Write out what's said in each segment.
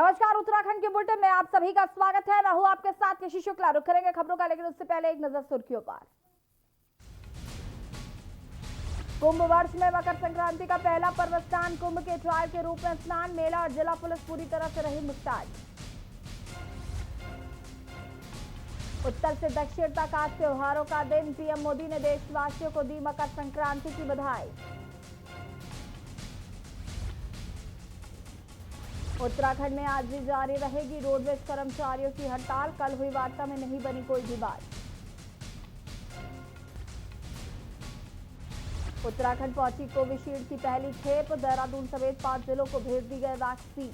नमस्कार, उत्तराखंड के बुलेटिन में आप सभी का स्वागत है। मैं हूं आपके साथ ऋषि शुक्ला। रुक करेंगे खबरों का, लेकिन उससे पहले एक नजर सुर्खियों पर। कुंभ वर्ष में मकर संक्रांति का पहला पर्व स्नान, कुंभ के ट्रायल के रूप में स्नान, मेला और जिला पुलिस पूरी तरह से रही मुस्तैद। उत्तर से दक्षिण तक आज त्योहारों का दिन, पीएम मोदी ने देशवासियों को दी मकर संक्रांति की बधाई। उत्तराखंड में आज भी जारी रहेगी रोडवेज कर्मचारियों की हड़ताल, कल हुई वार्ता में नहीं बनी कोई भी बात। उत्तराखंड पहुंची कोविशील्ड की पहली खेप, देहरादून समेत 5 जिलों को भेज दी गई वैक्सीन।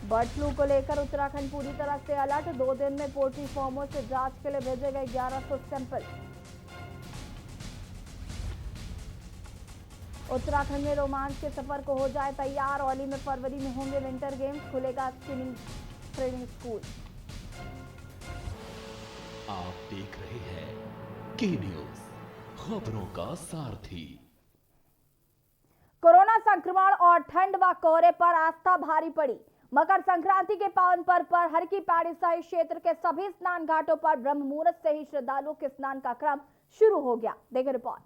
बर्ड फ्लू को लेकर उत्तराखंड पूरी तरह से अलर्ट, 2 दिन में पोल्ट्री फार्मों से जांच के लिए भेजे गए 1100 सैंपल। उत्तराखंड में रोमांच के सफर को हो जाए तैयार, औली में फरवरी में होंगे विंटर गेम्स, खुलेगा स्कीइंग ट्रेनिंग स्कूल। आप देख रहे हैं के न्यूज, खबरों का सारथी। कोरोना संक्रमण और ठंड व कोहरे पर आस्था भारी पड़ी। मकर संक्रांति के पावन पर्व पर हर की पहाड़ी सहित क्षेत्र के सभी स्नान घाटों पर ब्रह्म मुहूर्त से ही श्रद्धालुओं के स्नान का क्रम शुरू हो गया। देखें रिपोर्ट।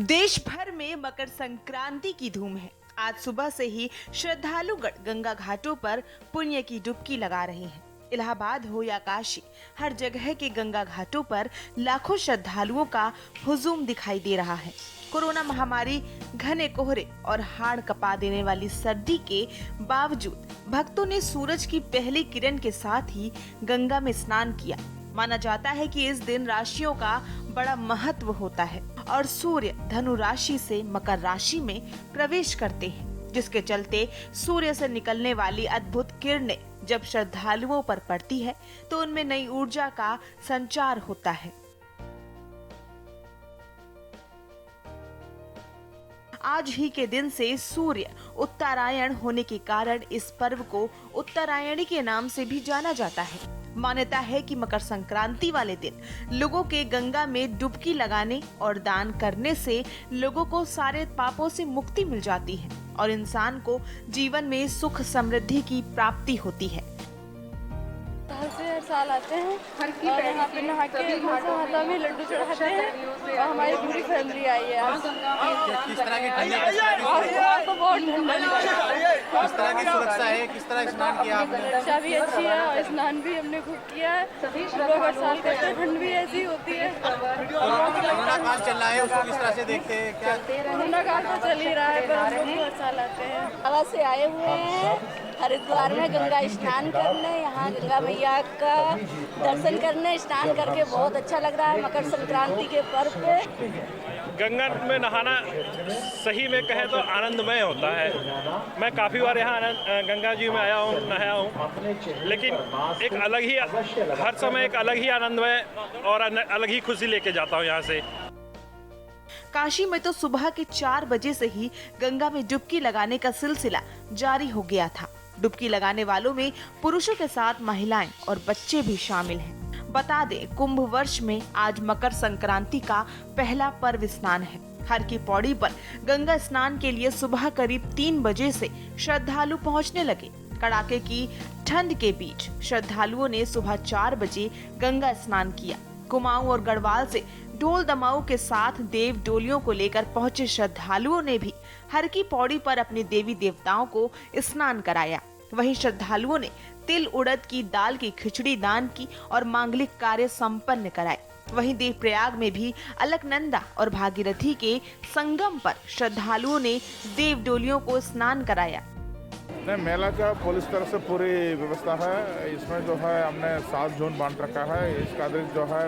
देश भर में मकर संक्रांति की धूम है। आज सुबह से ही श्रद्धालुगण गंगा घाटों पर पुण्य की डुबकी लगा रहे हैं। इलाहाबाद हो या काशी, हर जगह के गंगा घाटों पर लाखों श्रद्धालुओं का हुजूम दिखाई दे रहा है। कोरोना महामारी, घने कोहरे और हाड़ कपा देने वाली सर्दी के बावजूद भक्तों ने सूरज की पहली किरण के साथ ही गंगा में स्नान किया। माना जाता है कि इस दिन राशियों का बड़ा महत्व होता है और सूर्य धनु राशि से मकर राशि में प्रवेश करते हैं, जिसके चलते सूर्य से निकलने वाली अद्भुत किरणें जब श्रद्धालुओं पर पड़ती है तो उनमें नई ऊर्जा का संचार होता है। आज ही के दिन से सूर्य उत्तरायण होने के कारण इस पर्व को उत्तरायणी के नाम से भी जाना जाता है। मान्यता है कि मकर संक्रांति वाले दिन लोगों के गंगा में डुबकी लगाने और दान करने से लोगों को सारे पापों से मुक्ति मिल जाती है और इंसान को जीवन में सुख समृद्धि की प्राप्ति होती है। हर साल आते हैं और यहाँ पे नहा के माता में लड्डू चढ़ाते हैं और हमारी पूरी फैमिली आई है। किस तरह की ठंडी तो बहुत ठंडा किस तरह की सुरक्षा है, किस तरह स्नान किया आपने? सुरक्षा भी अच्छी है और स्नान भी हमने खूब किया है। लोग हर साल करते हैं, ठंड भी ऐसी होती है। कोरोना काल चल रहा है, उसको किस तरह से देखते हैं? क्या कोरोना काल तो चल ही रहा है, पर हम लोग हर साल आते हैं। हवा से आए हुए हैं हरिद्वार में गंगा स्नान करने, यहाँ गंगा मैया का दर्शन करने, स्नान करके बहुत अच्छा लग रहा है मकर संक्रांति के पर्व पे। गंगा में नहाना सही में कहे तो आनंदमय होता है। मैं काफ़ी बार यहाँ गंगा जी में आया हूँ, नहाया हूँ, लेकिन एक अलग ही हर समय एक अलग ही आनंदमय और अलग ही खुशी लेके जाता हूँ यहाँ से। काशी में तो सुबह के 4 बजे से ही गंगा में डुबकी लगाने का सिलसिला जारी हो गया था। डुबकी लगाने वालों में पुरुषों के साथ महिलाएं और बच्चे भी शामिल हैं। बता दें, कुंभ वर्ष में आज मकर संक्रांति का पहला पर्व स्नान है। हर की पौड़ी पर गंगा स्नान के लिए सुबह करीब 3 बजे से श्रद्धालु पहुंचने लगे। कड़ाके की ठंड के बीच श्रद्धालुओं ने सुबह 4 बजे गंगा स्नान किया। कुमाऊं और गढ़वाल से ढोल दमाऊ के साथ देव डोलियों को लेकर पहुंचे श्रद्धालुओं ने भी हर की पौड़ी पर अपने देवी देवताओं को स्नान कराया। वहीं श्रद्धालुओं ने तिल उड़द की दाल की खिचड़ी दान की और मांगलिक कार्य संपन्न कराए। वहीं देवप्रयाग में भी अलकनंदा और भागीरथी के संगम पर श्रद्धालुओं ने देव डोलियों को स्नान कराया। नहीं, मेला का पुलिस तरफ से पूरी व्यवस्था है। इसमें जो है हमने 7 जोन बांट रखा है। इसका अतिरिक्त जो है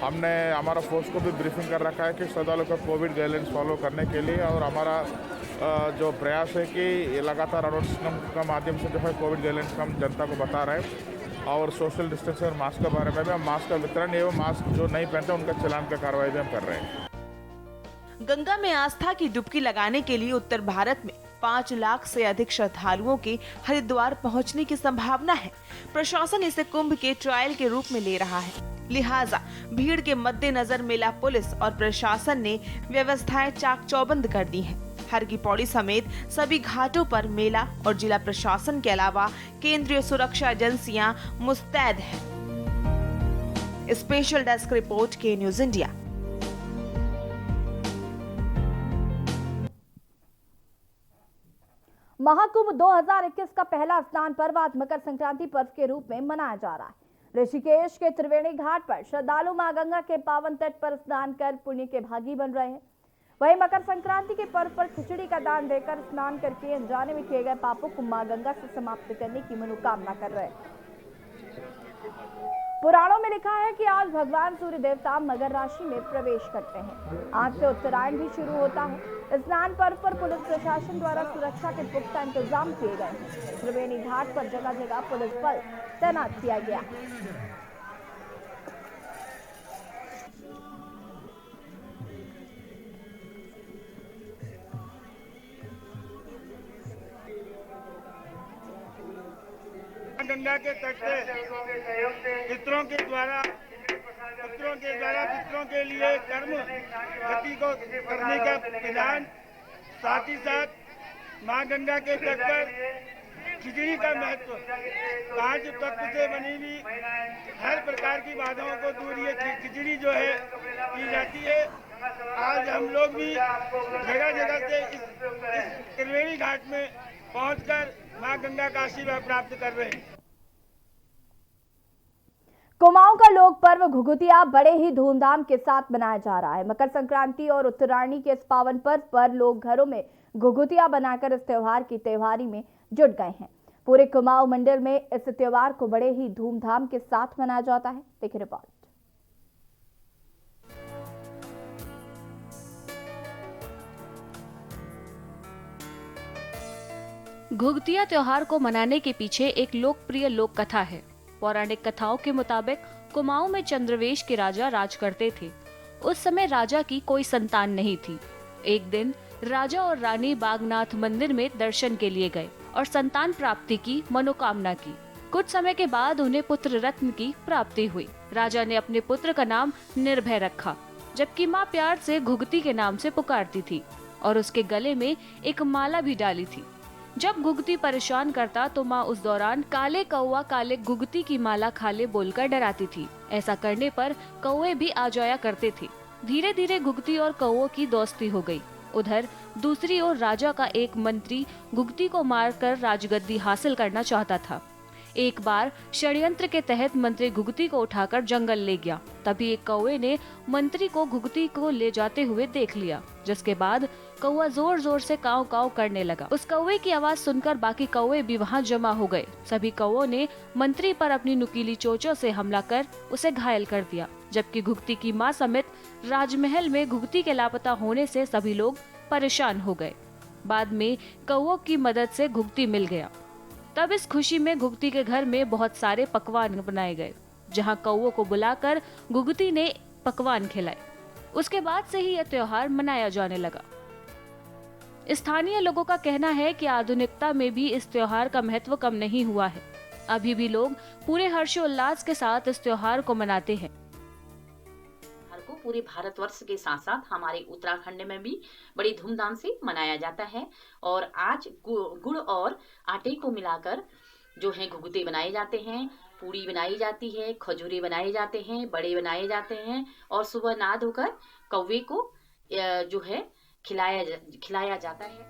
हमने हमारा फोर्स को भी ब्रीफिंग कर रखा है कि श्रद्धालुओं को कोविड गाइडलाइंस फॉलो करने के लिए, और हमारा जो प्रयास है कि लगातार अनाउंसमेंट का माध्यम से जो है कोविड गाइडलाइंस का हम जनता को बता रहे हैं और सोशल डिस्टेंस और मास्क के बारे में भी हम मास्क का वितरण एवं मास्क जो नहीं पहनते उनका चालान का कार्रवाई भी हम कर रहे हैं। गंगा में आस्था की डुबकी लगाने के लिए उत्तर भारत में 5 लाख से अधिक श्रद्धालुओं के हरिद्वार पहुंचने की संभावना है। प्रशासन इसे कुंभ के ट्रायल के रूप में ले रहा है। लिहाजा भीड़ के मद्देनजर मेला पुलिस और प्रशासन ने व्यवस्थाएं चाक चौबंद कर दी हैं। हर की पौड़ी समेत सभी घाटों पर मेला और जिला प्रशासन के अलावा केंद्रीय सुरक्षा एजेंसियां मुस्तैद हैं। स्पेशल डेस्क रिपोर्ट के न्यूज इंडिया। महाकुंभ 2021 का पहला स्नान पर्व आज मकर संक्रांति पर्व के रूप में मनाया जा रहा है। ऋषिकेश के त्रिवेणी घाट पर श्रद्धालु मां गंगा के पावन तट पर स्नान कर पुण्य के भागी बन रहे हैं। वहीं मकर संक्रांति के पर्व पर खिचड़ी का दान देकर स्नान करके अनजाने में किए गए पापों को मां गंगा से समाप्त करने की मनोकामना कर रहे हैं। पुराणों में लिखा है कि आज भगवान सूर्य देवता मकर राशि में प्रवेश करते हैं। आज से उत्तरायण भी शुरू होता है। स्नान पर्व पर पुलिस प्रशासन द्वारा सुरक्षा के पुख्ता इंतजाम किए गए हैं। त्रिवेणी घाट पर जगह जगह पुलिस बल तैनात किया गया। गंगा के तट से पितरों के द्वारा पितरों के लिए कर्म गति को करने का विधान, साथ ही साथ मां गंगा के तट पर खिचड़ी का महत्व, 5 तत्व से बनी हुई हर प्रकार की बाधाओं को दूर ये खिचड़ी जो है की जाती है। आज हम लोग भी जगह जगह से इस त्रिवेणी घाट में पहुंचकर मां गंगा का आशीर्वाद प्राप्त कर रहे हैं। कुमाऊं का लोक पर्व घुघुतिया बड़े ही धूमधाम के साथ मनाया जा रहा है। मकर संक्रांति और उत्तरायणी के इस पावन पर्व पर लोग घरों में घुघुतिया बनाकर इस त्योहार की तैयारी में जुट गए हैं। पूरे कुमाऊं मंडल में इस त्योहार को बड़े ही धूमधाम के साथ मनाया जाता है। देखिए रिपोर्ट। घुघुतिया त्योहार को मनाने के पीछे एक लोकप्रिय लोक कथा है। पौराणिक कथाओं के मुताबिक कुमाऊं में चंद्रवेश के राजा राज करते थे। उस समय राजा की कोई संतान नहीं थी। एक दिन राजा और रानी बागनाथ मंदिर में दर्शन के लिए गए और संतान प्राप्ति की मनोकामना की। कुछ समय के बाद उन्हें पुत्र रत्न की प्राप्ति हुई। राजा ने अपने पुत्र का नाम निर्भय रखा, जबकि माँ प्यार से घुघुती के नाम से पुकारती थी और उसके गले में एक माला भी डाली थी। जब घुघुती परेशान करता तो माँ उस दौरान काले कौवा काले घुघुती की माला खा ले बोलकर डराती थी। ऐसा करने पर कौवे भी आ जाया करते थे। धीरे धीरे घुघुती और कौवों की दोस्ती हो गई। उधर दूसरी ओर राजा का एक मंत्री घुघुती को मारकर राजगद्दी हासिल करना चाहता था। एक बार षड्यंत्र के तहत मंत्री घुघुती को उठाकर जंगल ले गया। तभी एक कौवे ने मंत्री को घुघुती को ले जाते हुए देख लिया, जिसके बाद कौवा जोर जोर से काव काव करने लगा। उस कौवे की आवाज सुनकर बाकी कौवे भी वहां जमा हो गए। सभी कौवों ने मंत्री पर अपनी नुकीली चोंचों से हमला कर उसे घायल कर दिया, जबकि घुघुती की मां समेत राजमहल में घुघुती के लापता होने से सभी लोग परेशान हो गए। बाद में कौवों की मदद से घुघुती मिल गया। तब इस खुशी में घुघुती के घर में बहुत सारे पकवान बनाए गए, जहां कौवों को बुलाकर घुघुती ने पकवान खिलाए। उसके बाद से ही यह त्योहार मनाया जाने लगा। स्थानीय लोगों का कहना है कि आधुनिकता में भी इस त्योहार का महत्व कम नहीं हुआ है। अभी भी लोग पूरे हर्षोल्लास के साथ इस त्योहार को मनाते हैं। पूरे भारतवर्ष के साथ साथ हमारे उत्तराखंड में भी बड़ी धूमधाम से मनाया जाता है। और आज गुड़ और आटे को मिलाकर जो है घुघुते बनाए जाते हैं, पूड़ी बनाई जाती है, खजूरे बनाए जाते हैं, बड़े बनाए जाते हैं और सुबह नहा धोकर कौवे को जो है खिलाया जाता है।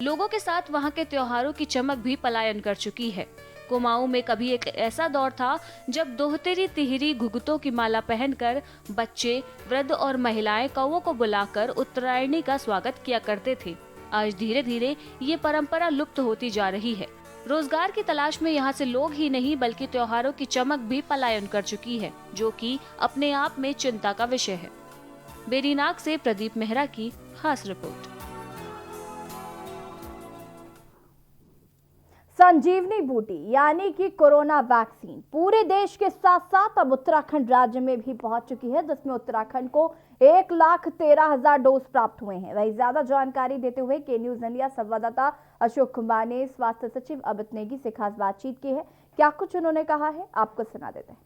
लोगों के साथ वहां के त्योहारों की चमक भी पलायन कर चुकी है। कुमाऊं में कभी एक ऐसा दौर था जब दोहतेरी तिहरी घुघुतों की माला पहनकर बच्चे, वृद्ध और महिलाएं कौवों को बुलाकर उत्तरायणी का स्वागत किया करते थे। आज धीरे धीरे ये परंपरा लुप्त होती जा रही है। रोजगार की तलाश में यहाँ से लोग ही नहीं बल्कि त्योहारों की चमक भी पलायन कर चुकी है, जो कि अपने आप में चिंता का विषय है। बेरीनाग से प्रदीप मेहरा की खास रिपोर्ट। संजीवनी बूटी यानी कि कोरोना वैक्सीन पूरे देश के साथ साथ अब उत्तराखंड राज्य में भी पहुंच चुकी है, जिसमें उत्तराखंड को 1,13,000 डोज प्राप्त हुए हैं। वही ज्यादा जानकारी देते हुए के न्यूज इंडिया संवाददाता अशोक कुमार ने स्वास्थ्य सचिव अमित नेगी से खास बातचीत की है। क्या कुछ उन्होंने कहा है, आपको सुना देते हैं।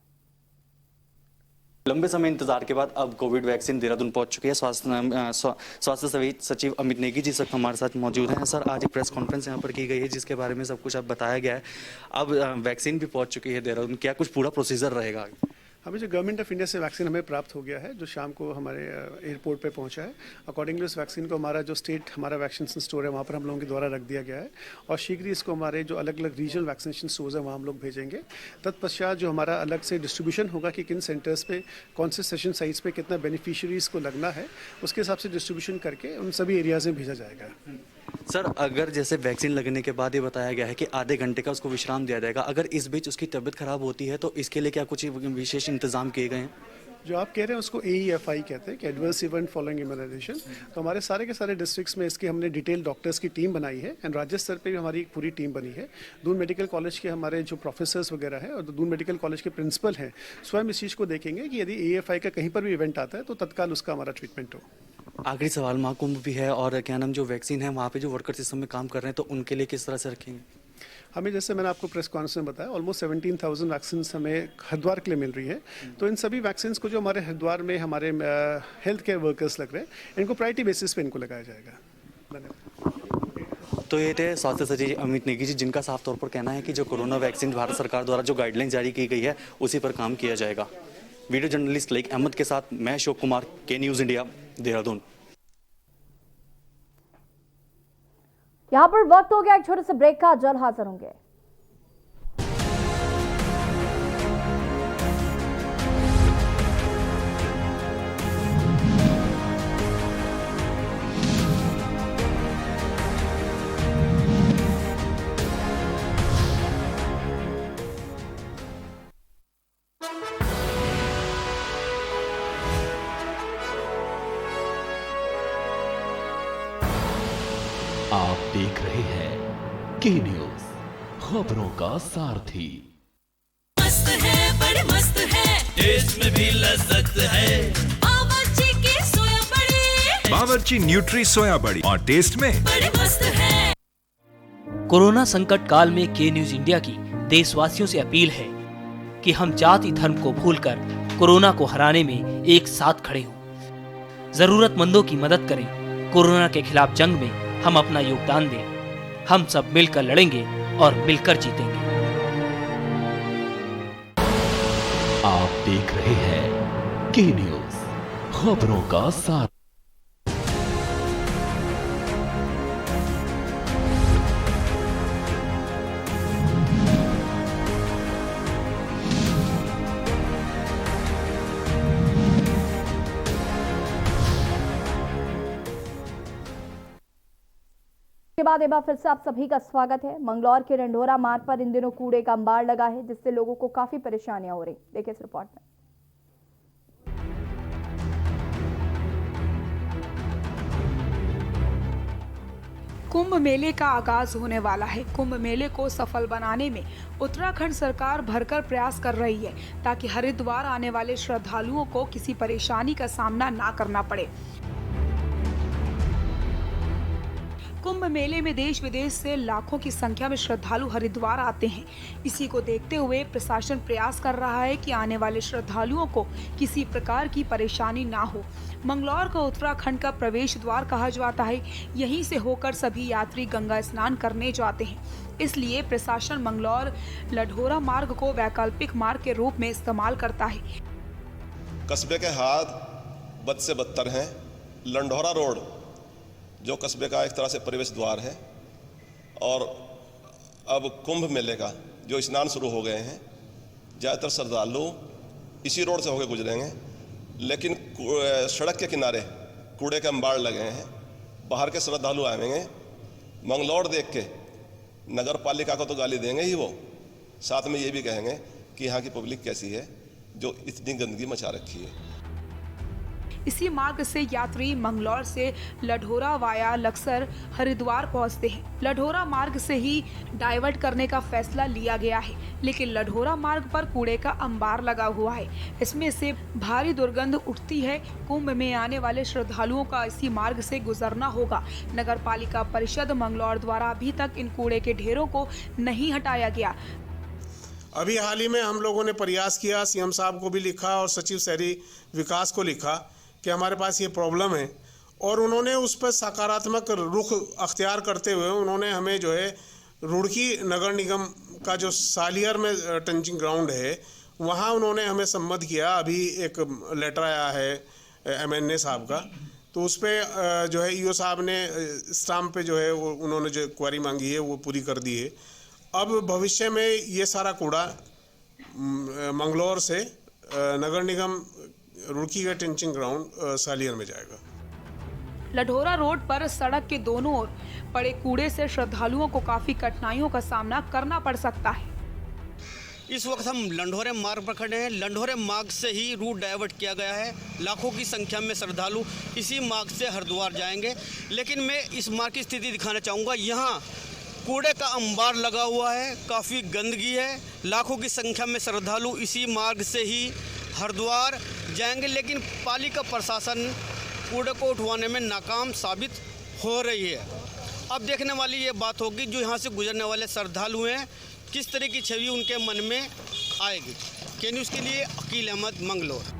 लंबे समय इंतजार के बाद अब कोविड वैक्सीन देहरादून पहुंच चुकी है। स्वास्थ्य सचिव अमित नेगी जी सब हमारे साथ मौजूद हैं। सर, आज एक प्रेस कॉन्फ्रेंस यहां पर की गई है जिसके बारे में सब कुछ अब बताया गया है। अब वैक्सीन भी पहुंच चुकी है देहरादून, क्या कुछ पूरा प्रोसीजर रहेगा? हमें जो गवर्नमेंट ऑफ इंडिया से वैक्सीन हमें प्राप्त हो गया है, जो शाम को हमारे एयरपोर्ट पे पहुंचा है। अकॉर्डिंगली उस वैक्सीन को हमारा जो स्टेट हमारा वैक्सीनेशन स्टोर है वहाँ पर हम लोगों के द्वारा रख दिया गया है और शीघ्र ही इसको हमारे जो अलग अलग रीजनल वैक्सीनेशन स्टोर्स हैं वहाँ हम लोग भेजेंगे। तत्पश्चात जो हमारा अलग से डिस्ट्रीब्यूशन होगा कि किन सेंटर्स पे कौन से सेशन साइट्स पे कितना बेनिफिशियरीज़ को लगना है, उसके हिसाब से डिस्ट्रीब्यूशन करके उन सभी एरियाज़ में भेजा जाएगा। सर, अगर जैसे वैक्सीन लगने के बाद ये बताया गया है कि आधे घंटे का उसको विश्राम दिया जाएगा, अगर इस बीच उसकी तबीयत खराब होती है तो इसके लिए क्या कुछ विशेष इंतजाम किए गए हैं? जो आप कह रहे हैं उसको AEFI कहते हैं कि एडवर्स इवेंट फॉलोइंग इम्यूनाइजेशन। तो हमारे सारे के सारे डिस्ट्रिक्ट्स में इसकी हमने डिटेल डॉक्टर्स की टीम बनाई है एंड राज्य स्तर पे भी हमारी एक पूरी टीम बनी है। दून मेडिकल कॉलेज के हमारे जो प्रोफेसर्स वगैरह हैं और दून मेडिकल कॉलेज के प्रिंसिपल हैं स्वयं इस चीज़ को देखेंगे कि यदि AEFI का कहीं पर भी इवेंट आता है तो तत्काल उसका हमारा ट्रीटमेंट हो। आखिरी सवाल, महाकुंभ भी है और क्या नाम जो वैक्सीन है वहाँ पे जो वर्कर सिस्टम में काम कर रहे हैं तो उनके लिए किस तरह से रखेंगे? हमें जैसे मैंने आपको प्रेस कॉन्फ्रेंस में बताया ऑलमोस्ट 17,000 वैक्सीन हमें हरिद्वार के लिए मिल रही है। तो इन सभी वैक्सीन को जो हमारे हरिद्वार में हमारे हेल्थ केयर वर्कर्स लग रहे हैं इनको प्रायोरिटी बेसिस पे इनको लगाया जाएगा। धन्यवाद। तो ये थे स्वास्थ्य सचिव अमित नेगी जी, जिनका साफ तौर पर कहना है कि जो कोरोना वैक्सीन भारत सरकार द्वारा जो गाइडलाइन जारी की गई है उसी पर काम किया जाएगा। वीडियो जर्नलिस्ट लाइक अहमद के साथ मैं अशोक कुमार, के न्यूज़ इंडिया, देहरादून। यहाँ पर वक्त हो गया एक छोटे से ब्रेक का, जल्द हाजिर होंगे। आप देख रहे हैं के न्यूज़, खबरों का सारथी। मस्त है, बड़ी मस्त है, टेस्ट में भी लज्जत है। बावर्ची की सोया बड़ी, बावर्ची न्यूट्री सोया बड़ी और टेस्ट में बड़ी मस्त है। कोरोना संकट काल में के न्यूज इंडिया की देशवासियों से अपील है कि हम जाति धर्म को भूलकर कोरोना को हराने में एक साथ खड़े हों। जरूरतमंदों की मदद करें। कोरोना के खिलाफ जंग में हम अपना योगदान दें। हम सब मिलकर लड़ेंगे और मिलकर जीतेंगे। आप देख रहे हैं के न्यूज़, खबरों का साथ। के बाद एक बार फिर से आप सभी का स्वागत है। मंगलौर के रंढोरा मार्ग पर इन दिनों कूड़े का अंबार लगा है जिससे लोगों को काफी परेशानियां हो रही। देखिए इस रिपोर्ट में। कुंभ मेले का आगाज होने वाला है। कुंभ मेले को सफल बनाने में उत्तराखंड सरकार भरकर प्रयास कर रही है ताकि हरिद्वार आने वाले श्रद्धालुओं को किसी परेशानी का सामना ना करना पड़े। कुंभ मेले में देश विदेश से लाखों की संख्या में श्रद्धालु हरिद्वार आते हैं। इसी को देखते हुए प्रशासन प्रयास कर रहा है कि आने वाले श्रद्धालुओं को किसी प्रकार की परेशानी ना हो। मंगलौर को उत्तराखंड का प्रवेश द्वार कहा जाता है। यहीं से होकर सभी यात्री गंगा स्नान करने जाते हैं। इसलिए प्रशासन मंगलौर लढोरा मार्ग को वैकल्पिक मार्ग के रूप में इस्तेमाल करता है। कस्बे के हाथ बद से बदतर हैं। लंढोरा रोड जो कस्बे का एक तरह से प्रवेश द्वार है और अब कुंभ मेले का जो स्नान शुरू हो गए हैं, ज़्यादातर श्रद्धालु इसी रोड से होकर गुजरेंगे, लेकिन सड़क के किनारे कूड़े के अंबार लगे हैं। बाहर के श्रद्धालु आएंगे, मंगलौर देख के नगर पालिका को तो गाली देंगे ही, वो साथ में ये भी कहेंगे कि यहाँ की पब्लिक कैसी है जो इतनी गंदगी मचा रखी है। इसी मार्ग से यात्री मंगलौर से लढोरा वाया लक्सर हरिद्वार पहुंचते हैं। लढोरा मार्ग से ही डाइवर्ट करने का फैसला लिया गया है, लेकिन लढोरा मार्ग पर कूड़े का अंबार लगा हुआ है। इसमें से भारी दुर्गंध उठती है। कुंभ में आने वाले श्रद्धालुओं का इसी मार्ग से गुजरना होगा। नगर पालिका परिषद मंगलौर द्वारा अभी तक इन कूड़े के ढेरों को नहीं हटाया गया। अभी हाल ही में हम लोगों ने प्रयास किया, सीएम साहब को भी लिखा और सचिव शहरी विकास को लिखा कि हमारे पास ये प्रॉब्लम है, और उन्होंने उस पर सकारात्मक रुख अख्तियार करते हुए उन्होंने हमें जो है रुड़की नगर निगम का जो सालियर में टंचिंग ग्राउंड है वहाँ उन्होंने हमें सम्मत किया। अभी एक लेटर आया है MNA साहब का, तो उस पर जो है ईओ साहब ने स्टाम्प पे जो है वो उन्होंने जो क्वेरी मांगी है वो पूरी कर दी है। अब भविष्य में ये सारा कूड़ा मंगलौर से नगर निगम रुड़की का टंचिंग ग्राउंड सालियर में जाएगा। लढोरा रोड पर सड़क के दोनों ओर पड़े कूड़े से श्रद्धालुओं को काफी कठिनाइयों का सामना करना पड़ सकता है। इस वक्त हम लंढोरे मार्ग पर खड़े हैं। लंढोरे मार्ग से ही रूट डाइवर्ट किया गया है। लाखों की संख्या में श्रद्धालु इसी मार्ग से हरिद्वार जाएंगे, लेकिन मैं इस मार्ग की स्थिति दिखाना चाहूँगा। यहाँ कूड़े का अंबार लगा हुआ है, काफ़ी गंदगी है। लाखों की संख्या में श्रद्धालु इसी मार्ग से ही हरिद्वार जाएंगे, लेकिन पालिका प्रशासन कूड़े को उठवाने में नाकाम साबित हो रही है। अब देखने वाली ये बात होगी जो यहाँ से गुजरने वाले श्रद्धालु हैं, किस तरह की छवि उनके मन में आएगी। के न्यूज़ के लिए अकील अहमद, मंगलौर।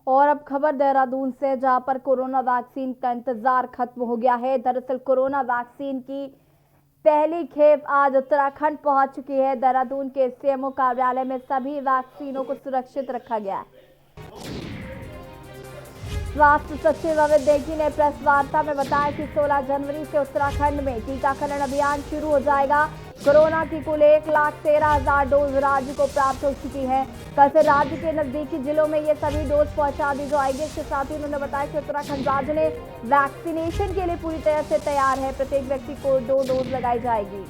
और अब खबर देहरादून से, जहां पर कोरोना वैक्सीन का इंतजार खत्म हो गया है। दरअसल कोरोना वैक्सीन की पहली खेप आज उत्तराखंड पहुंच चुकी है। देहरादून के सीएमओ कार्यालय में सभी वैक्सीनों को सुरक्षित रखा गया है। स्वास्थ्य सचिव अमित नेगी ने प्रेस वार्ता में बताया कि 16 जनवरी से उत्तराखंड में टीकाकरण अभियान शुरू हो जाएगा। कोरोना की कुल 1,13,000 डोज राज्य को प्राप्त हो चुकी है। कल से राज्य के नजदीकी जिलों में ये सभी डोज पहुंचा दी जाएगी। इसके साथ ही उन्होंने बताया कि उत्तराखंड राज्य ने वैक्सीनेशन के लिए पूरी तरह से तैयार है। प्रत्येक व्यक्ति को 2 डोज लगाई जाएगी।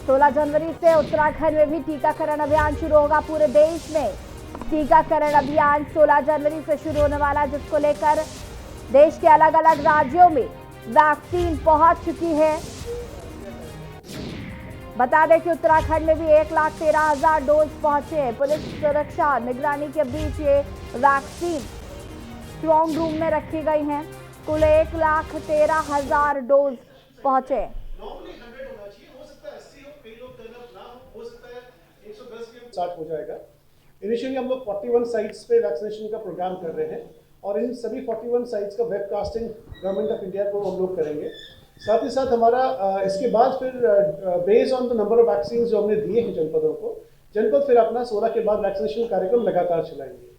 सोलह जनवरी से उत्तराखंड में भी टीकाकरण अभियान शुरू होगा। पूरे देश में टीकाकरण अभियान 16 जनवरी से शुरू होने वाला है, जिसको लेकर देश के अलग अलग राज्यों में वैक्सीन पहुंच चुकी है। बता दें कि उत्तराखंड में भी 1,13,000 डोज पहुंचे हैं। पुलिस सुरक्षा निगरानी के बीच ये वैक्सीन स्ट्रॉन्ग रूम में रखी गई हैं। कुल 1,13,000 डोज पहुंचे। स्टार्ट हो जाएगा। इनिशियली हम लोग 41 साइट्स पे वैक्सीनेशन का प्रोग्राम कर रहे हैं और इन सभी 41 साइट्स का वेबकास्टिंग गवर्नमेंट ऑफ इंडिया को हम लोग करेंगे। साथ ही साथ हमारा इसके बाद फिर based on the number of vaccine जो हमने दिए हैं जनपदों को, जनपद फिर अपना 16 के बाद वैक्सीनेशन कार्यक्रम लगातार चलाएंगे।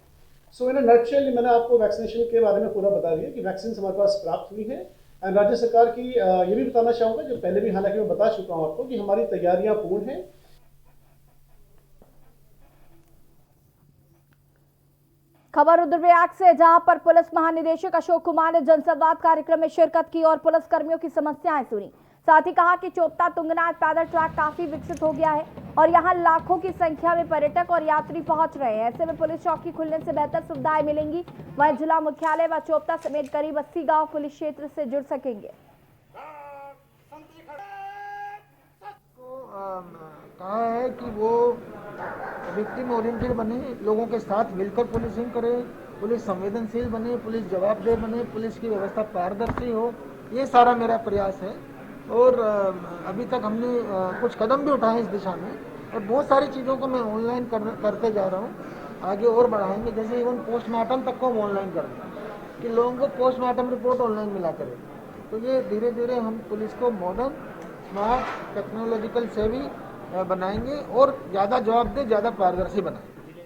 सो इन अ नटशेल मैंने आपको वैक्सीनेशन के बारे में पूरा बता दिया कि वैक्सीन हमारे पास प्राप्त हुई है। एंड राज्य सरकार की ये भी बताना चाहूँगा, जो पहले भी हालांकि मैं बता चुका हूँ आपको, कि हमारी तैयारियाँ पूर्ण हैं। खबर रुद्रप्रयाग से, जहां पर पुलिस महानिदेशक अशोक कुमार ने जनसंवाद कार्यक्रम में शिरकत की और पुलिस कर्मियों की समस्याएं सुनी। साथ ही कहा कि चोपता तुंगनाथ पैदल ट्रैक काफी विकसित हो गया है और यहां लाखों की संख्या में पर्यटक और यात्री पहुंच रहे हैं। ऐसे में पुलिस चौकी खुलने से बेहतर सुविधाएं मिलेंगी। वहीं जिला मुख्यालय व चोपता समेत करीब 80 गाँव पुलिस क्षेत्र से जुड़ सकेंगे। कहा है कि वो विक्टिम ओरिएंटेड बने, लोगों के साथ मिलकर पुलिसिंग करे, पुलिस संवेदनशील बने, पुलिस जवाबदेह बने, पुलिस की व्यवस्था पारदर्शी हो। ये सारा मेरा प्रयास है और अभी तक हमने कुछ कदम भी उठाए इस दिशा में और बहुत सारी चीज़ों को मैं ऑनलाइन करते जा रहा हूँ। आगे और बढ़ाएंगे, जैसे इवन पोस्टमार्टम तक को हम ऑनलाइन कर दें कि लोगों को पोस्टमार्टम रिपोर्ट ऑनलाइन मिला करें। तो ये धीरे धीरे हम पुलिस को मॉडर्न, स्मार्ट, टेक्नोलॉजिकल सेवी बनाएंगे और ज़्यादा जवाबदेह, ज़्यादा पारदर्शी बनाएंगे।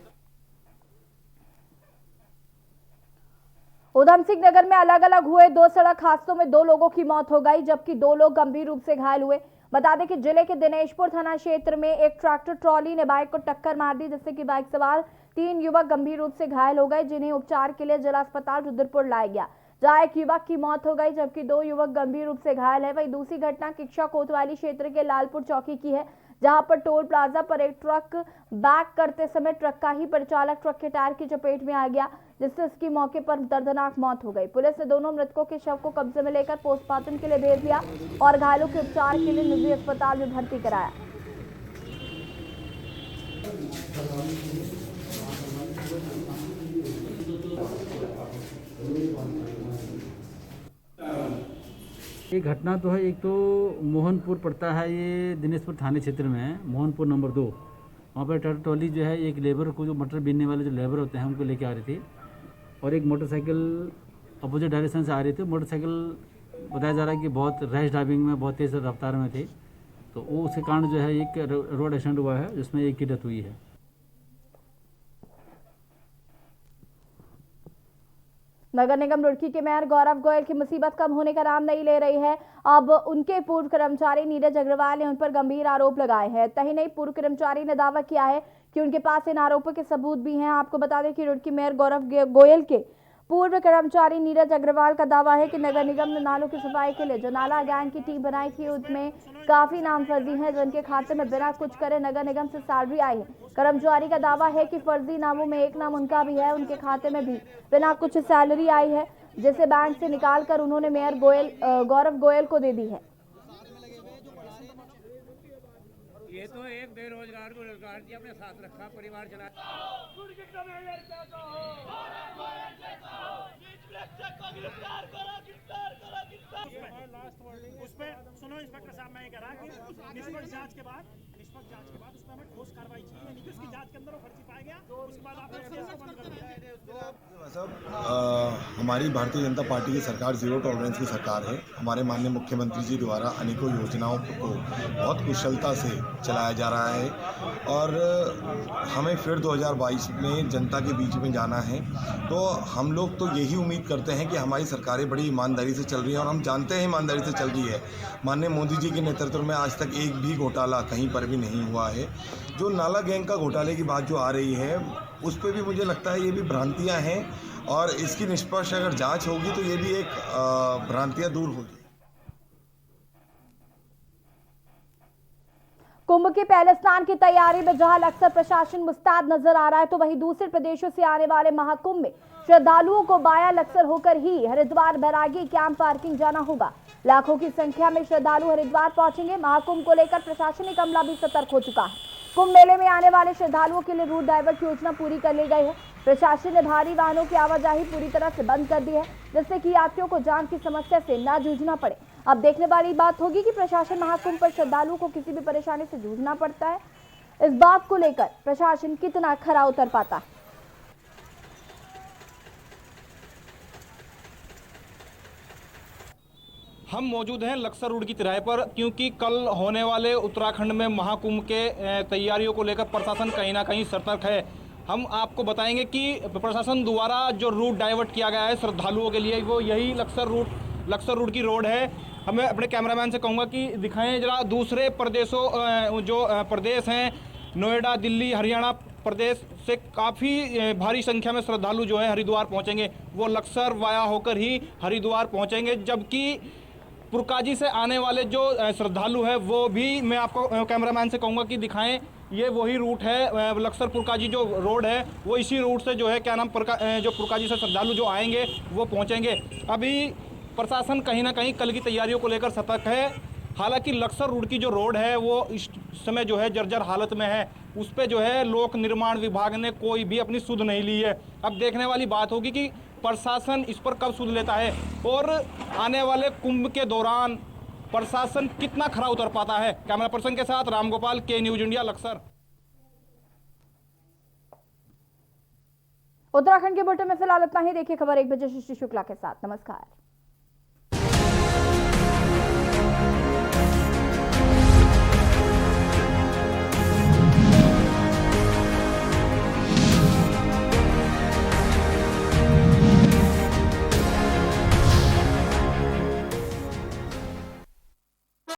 उधम सिंह नगर में अलग अलग हुए 2 सड़क हादसों में 2 लोगों की मौत हो गई, जबकि 2 लोग गंभीर रूप से घायल हुए। बता दें कि जिले के दिनेशपुर थाना क्षेत्र में एक ट्रैक्टर ट्रॉली ने बाइक को टक्कर मार दी, जिससे कि बाइक सवार 3 युवक गंभीर रूप से घायल हो गए, जिन्हें उपचार के लिए जिला अस्पताल रुद्रपुर लाया गया, जहां एक युवक की मौत हो गई जबकि 2 युवक गंभीर रूप से घायल है। वहीं दूसरी घटना किक्षा कोतवाली क्षेत्र के लालपुर चौकी की है, जहां पर टोल प्लाजा पर एक ट्रक बैक करते समय ट्रक का ही परिचालक ट्रक के टायर की चपेट में आ गया, जिससे उसकी मौके पर दर्दनाक मौत हो गई। पुलिस ने दोनों मृतकों के शव को कब्जे में लेकर पोस्टमार्टम के लिए भेज दिया और घायलों के उपचार के लिए निजी अस्पताल में भर्ती कराया। ये घटना तो है, एक तो मोहनपुर पड़ता है, ये दिनेशपुर थाने क्षेत्र में है, मोहनपुर नंबर 2। वहाँ पर ट्रैक्टर ट्रॉली जो है एक लेबर को, जो मटर बीनने वाले जो लेबर होते हैं उनको लेके आ रही थी और एक मोटरसाइकिल अपोजिट डायरेक्शन से आ रही थी। मोटरसाइकिल बताया जा रहा है कि बहुत रैश ड्राइविंग में बहुत तेज़ रफ्तार में थी, तो वो उसके कारण जो है एक रोड एक्सीडेंट हुआ है जिसमें एक की डेथ हुई है। नगर निगम रुड़की के मेयर गौरव गोयल की मुसीबत कम होने का नाम नहीं ले रही है। अब उनके पूर्व कर्मचारी नीरज अग्रवाल ने उन पर गंभीर आरोप लगाए हैं। तही नहीं, पूर्व कर्मचारी ने दावा किया है कि उनके पास इन आरोपों के सबूत भी हैं। आपको बता दें कि रुड़की मेयर गौरव गोयल के पूर्व कर्मचारी नीरज अग्रवाल का दावा है कि नगर निगम ने नालों की सफाई के लिए जो नाला गैंग की टीम बनाई थी, उसमें काफी नामफर्जी हैं, जिनके खाते में बिना कुछ करे नगर निगम से सैलरी आई है। कर्मचारी का दावा है कि फर्जी नामों में एक नाम उनका भी है, उनके खाते में भी बिना कुछ सैलरी आई है, जिसे बैंक से निकाल कर उन्होंने मेयर गौरव गोयल को दे दी है। ये तो एक बेरोजगार को रोजगार दिया, अपने साथ रखा, परिवार चला। उस पे सुनो इंस्पेक्टर साहब, मैं कह रहा कि निष्पक्ष जांच के बाद उस पर हमें ठोस कार्रवाई चाहिए, यानी कि उसकी जांच के अंदर वो फर्जी पाया गया, उसके बाद आप बंद कर दिया। हमारी भारतीय जनता पार्टी की सरकार जीरो टॉलरेंस की सरकार है। हमारे माननीय मुख्यमंत्री जी द्वारा अनेकों योजनाओं को बहुत कुशलता से चलाया जा रहा है और हमें फिर 2022 में जनता के बीच में जाना है, तो हम लोग तो यही उम्मीद करते हैं कि हमारी सरकारें बड़ी ईमानदारी से चल रही है और हम जानते हैं ईमानदारी से चल रही है। माननीय मोदी जी के नेतृत्व में आज तक एक भी घोटाला कहीं पर भी नहीं हुआ है। जो नाला गैंग का घोटाले की बात जो आ रही है, उस पर भी मुझे लगता है ये भी भ्रांतियां हैं और इसकी निष्पक्ष अगर जांच होगी तो ये भी एक भ्रांतियां दूर होगी। कुंभ के पहले स्नान की तैयारी में जहां अक्सर प्रशासन मुस्तैद नजर आ रहा है, तो वहीं दूसरे प्रदेशों से आने वाले महाकुंभ में श्रद्धालुओं को बाया लक्सर होकर ही हरिद्वार बैरागी कैंप पार्किंग जाना होगा। लाखों की संख्या में श्रद्धालु हरिद्वार पहुंचेंगे। महाकुंभ को लेकर प्रशासनिक अमला भी सतर्क हो चुका है। कुंभ मेले में आने वाले श्रद्धालुओं के लिए रूट डाइवर्ट योजना पूरी कर ली गई है। प्रशासन ने भारी वाहनों की आवाजाही पूरी तरह से बंद कर दी है, जिससे कि यात्रियों को जाम की समस्या से न जूझना पड़े। अब देखने वाली बात होगी कि प्रशासन महाकुंभ पर श्रद्धालुओं को किसी भी परेशानी से जूझना पड़ता है, इस बात को लेकर प्रशासन कितना खरा उतर पाता है। हम मौजूद हैं लक्सर रोड की तिराहे पर, क्योंकि कल होने वाले उत्तराखंड में महाकुंभ के तैयारियों को लेकर प्रशासन कहीं ना कहीं सतर्क है। हम आपको बताएंगे कि प्रशासन द्वारा जो रूट डाइवर्ट किया गया है श्रद्धालुओं के लिए, वो यही लक्सर रोड की रोड है। हमें अपने कैमरामैन से कहूँगा कि दिखाएं जरा दूसरे प्रदेशों जो प्रदेश हैं, नोएडा, दिल्ली, हरियाणा प्रदेश से काफ़ी भारी संख्या में श्रद्धालु जो है हरिद्वार पहुँचेंगे। वो लक्सर वाया होकर ही हरिद्वार पहुँचेंगे, जबकि पुरकाजी से आने वाले जो श्रद्धालु है वो भी, मैं आपको कैमरामैन से कहूँगा कि दिखाएं, ये वही रूट है। लक्सर पुरकाजी जो रोड है वो इसी रूट से जो है क्या नाम जो पुरकाजी से श्रद्धालु जो आएंगे वो पहुँचेंगे। अभी प्रशासन कहीं ना कहीं कल की तैयारियों को लेकर सतर्क है। हालांकि लक्सर रोड की जो रोड है वो इस समय जो है जर्जर हालत में है। उस पर जो है लोक निर्माण विभाग ने कोई भी अपनी सुध नहीं ली है। अब देखने वाली बात होगी कि प्रशासन इस पर कब सुध लेता है और आने वाले कुंभ के दौरान प्रशासन कितना खरा उतर पाता है। कैमरा पर्सन के साथ रामगोपाल, के न्यूज इंडिया, लक्सर। उत्तराखंड के बुलेटिन में फिलहाल इतना ही। देखिए खबर 1 बजे श्री शुक्ला के साथ। नमस्कार।